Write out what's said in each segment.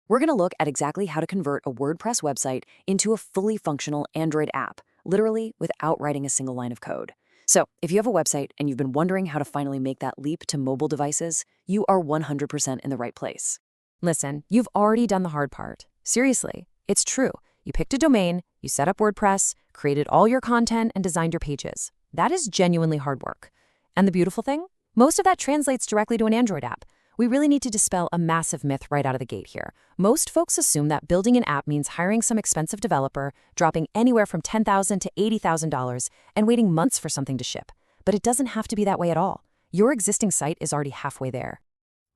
We're going to look at exactly how to convert a WordPress website into a fully functional Android app, literally without writing a single line of code. So, if you have a website and you've been wondering how to finally make that leap to mobile devices, you are 100% in the right place. Listen, you've already done the hard part. Seriously, it's true. You picked a domain, you set up WordPress, created all your content, and designed your pages. That is genuinely hard work. And the beautiful thing? Most of that translates directly to an Android app. We really need to dispel a massive myth right out of the gate here. Most folks assume that building an app means hiring some expensive developer, dropping anywhere from $10,000 to $80,000, and waiting months for something to ship. But it doesn't have to be that way at all. Your existing site is already halfway there.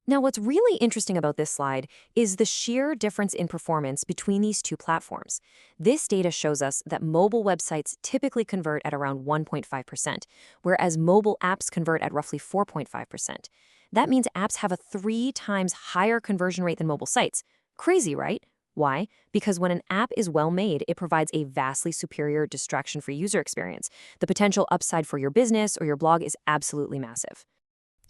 Now, what's really interesting about this slide is the sheer difference in performance between these two platforms. This data shows us that mobile websites typically convert at around 1.5%, whereas mobile apps convert at roughly 4.5%. That means apps have a 3 times higher conversion rate than mobile sites. Crazy, right? Why? Because when an app is well made, it provides a vastly superior distraction-free user experience. The potential upside for your business or your blog is absolutely massive.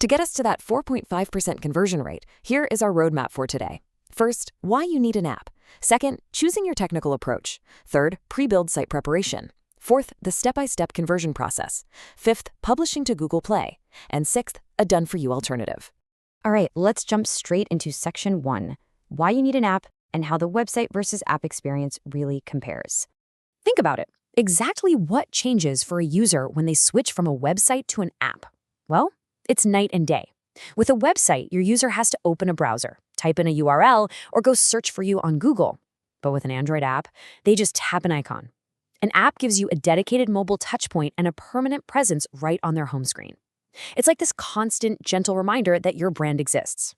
To get us to that 4.5% conversion rate, here is our roadmap for today. First, why you need an app. Second, choosing your technical approach. Third, pre-build site preparation. Fourth, the step-by-step conversion process. Fifth, publishing to Google Play. And sixth, a done-for-you alternative. All right, let's jump straight into section 1, why you need an app and how the website versus app experience really compares. Think about it. Exactly what changes for a user when they switch from a website to an app? Well, it's night and day. With a website, your user has to open a browser, type in a URL, or go search for you on Google. But with an Android app, they just tap an icon. An app gives you a dedicated mobile touchpoint and a permanent presence right on their home screen. It's like this constant, gentle reminder that your brand exists.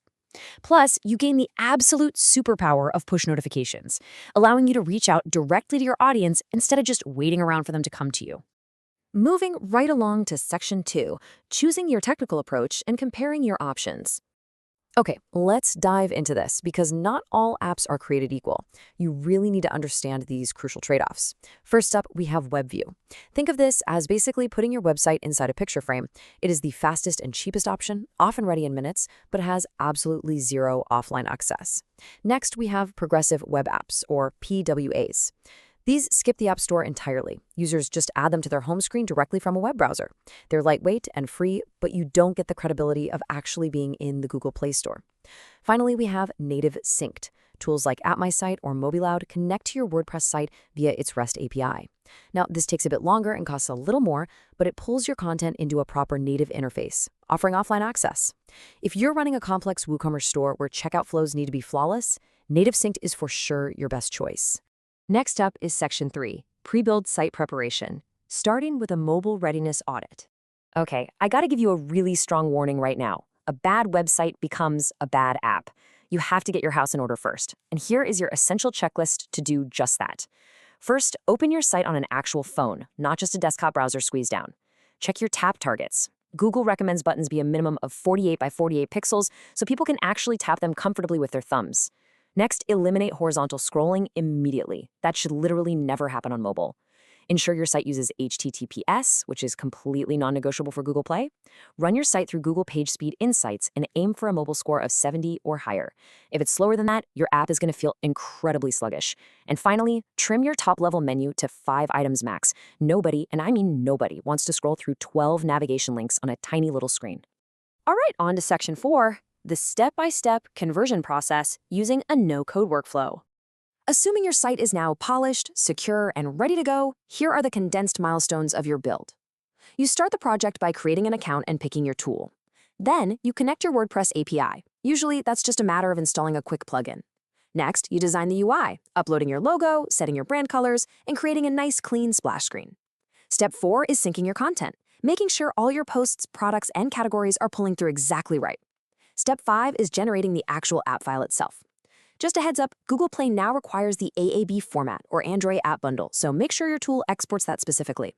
Plus, you gain the absolute superpower of push notifications, allowing you to reach out directly to your audience instead of just waiting around for them to come to you. Moving right along to section 2, choosing your technical approach and comparing your options. Okay, let's dive into this because not all apps are created equal. You really need to understand these crucial trade-offs. First up, we have WebView. Think of this as basically putting your website inside a picture frame. It is the fastest and cheapest option, often ready in minutes, but has absolutely zero offline access. Next, we have Progressive Web Apps, or PWAs. These skip the App Store entirely. Users just add them to their home screen directly from a web browser. They're lightweight and free, but you don't get the credibility of actually being in the Google Play Store. Finally, we have native synced. Tools like AppMySite or MobiLoud connect to your WordPress site via its REST API. Now, this takes a bit longer and costs a little more, but it pulls your content into a proper native interface, offering offline access. If you're running a complex WooCommerce store where checkout flows need to be flawless, native synced is for sure your best choice. Next up is section 3, pre-build site preparation, starting with a mobile readiness audit. Okay, I gotta give you a really strong warning right now. A bad website becomes a bad app. You have to get your house in order first. And here is your essential checklist to do just that. First, open your site on an actual phone, not just a desktop browser squeezed down. Check your tap targets. Google recommends buttons be a minimum of 48 by 48 pixels so people can actually tap them comfortably with their thumbs. Next, eliminate horizontal scrolling immediately. That should literally never happen on mobile. Ensure your site uses HTTPS, which is completely non-negotiable for Google Play. Run your site through Google PageSpeed Insights and aim for a mobile score of 70 or higher. If it's slower than that, your app is going to feel incredibly sluggish. And finally, trim your top-level menu to 5 items max. Nobody, and I mean nobody, wants to scroll through 12 navigation links on a tiny little screen. All right, on to section 4. The step-by-step conversion process using a no-code workflow. Assuming your site is now polished, secure, and ready to go, here are the condensed milestones of your build. You start the project by creating an account and picking your tool. Then, you connect your WordPress API. Usually, that's just a matter of installing a quick plugin. Next, you design the UI, uploading your logo, setting your brand colors, and creating a nice, clean splash screen. Step 4 is syncing your content, making sure all your posts, products, and categories are pulling through exactly right. Step 5 is generating the actual app file itself. Just a heads up, Google Play now requires the AAB format, or Android App Bundle, so make sure your tool exports that specifically.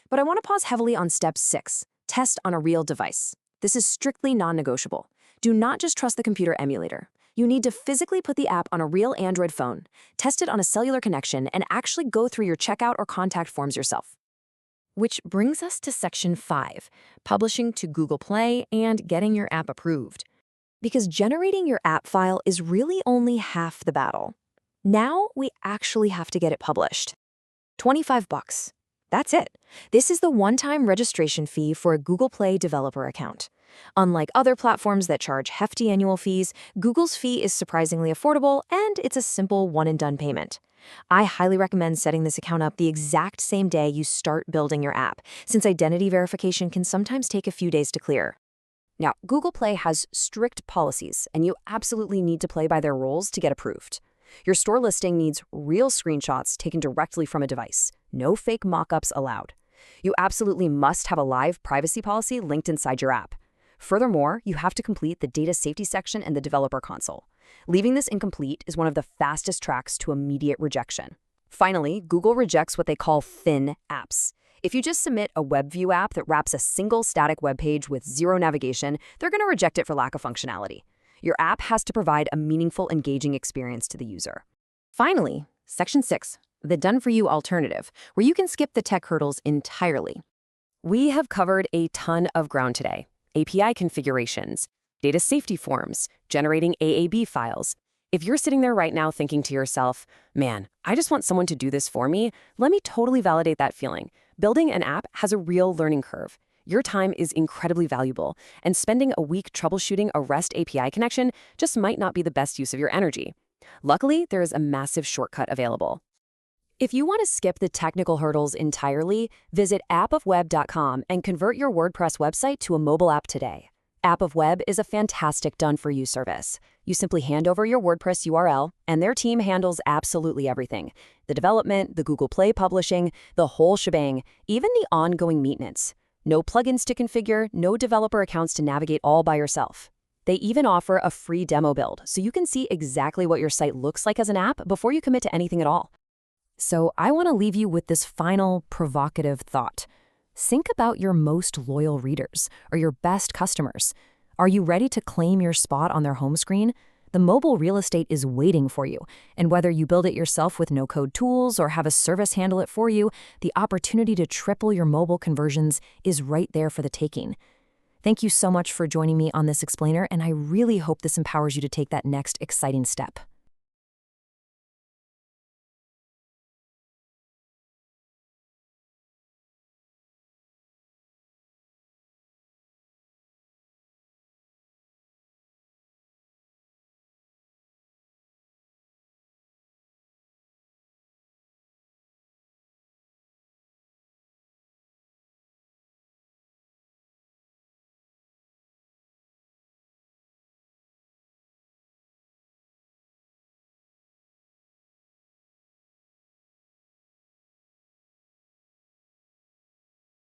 But I want to pause heavily on step 6, test on a real device. This is strictly non-negotiable. Do not just trust the computer emulator. You need to physically put the app on a real Android phone, test it on a cellular connection, and actually go through your checkout or contact forms yourself. Which brings us to section 5, publishing to Google Play and getting your app approved. Because generating your app file is really only half the battle. Now we actually have to get it published. $25. That's it. This is the one-time registration fee for a Google Play developer account. Unlike other platforms that charge hefty annual fees, Google's fee is surprisingly affordable, and it's a simple one-and-done payment. I highly recommend setting this account up the exact same day you start building your app, since identity verification can sometimes take a few days to clear. Now, Google Play has strict policies, and you absolutely need to play by their rules to get approved. Your store listing needs real screenshots taken directly from a device. No fake mock-ups allowed. You absolutely must have a live privacy policy linked inside your app. Furthermore, you have to complete the data safety section and the developer console. Leaving this incomplete is one of the fastest tracks to immediate rejection. Finally, Google rejects what they call thin apps. If you just submit a WebView app that wraps a single static web page with zero navigation, they're going to reject it for lack of functionality. Your app has to provide a meaningful, engaging experience to the user. Finally, Section 6, the done-for-you alternative, where you can skip the tech hurdles entirely. We have covered a ton of ground today. API configurations, data safety forms, generating AAB files. If you're sitting there right now thinking to yourself, man, I just want someone to do this for me, let me totally validate that feeling. Building an app has a real learning curve. Your time is incredibly valuable, and spending a week troubleshooting a REST API connection just might not be the best use of your energy. Luckily, there is a massive shortcut available. If you want to skip the technical hurdles entirely, visit appofweb.com and convert your WordPress website to a mobile app today. App of Web is a fantastic done-for-you service. You simply hand over your WordPress URL, and their team handles absolutely everything. The development, the Google Play publishing, the whole shebang, even the ongoing maintenance. No plugins to configure, no developer accounts to navigate all by yourself. They even offer a free demo build, so you can see exactly what your site looks like as an app before you commit to anything at all. So I want to leave you with this final provocative thought. Think about your most loyal readers or your best customers. Are you ready to claim your spot on their home screen? The mobile real estate is waiting for you, and whether you build it yourself with no-code tools or have a service handle it for you, the opportunity to triple your mobile conversions is right there for the taking. Thank you so much for joining me on this explainer, and I really hope this empowers you to take that next exciting step.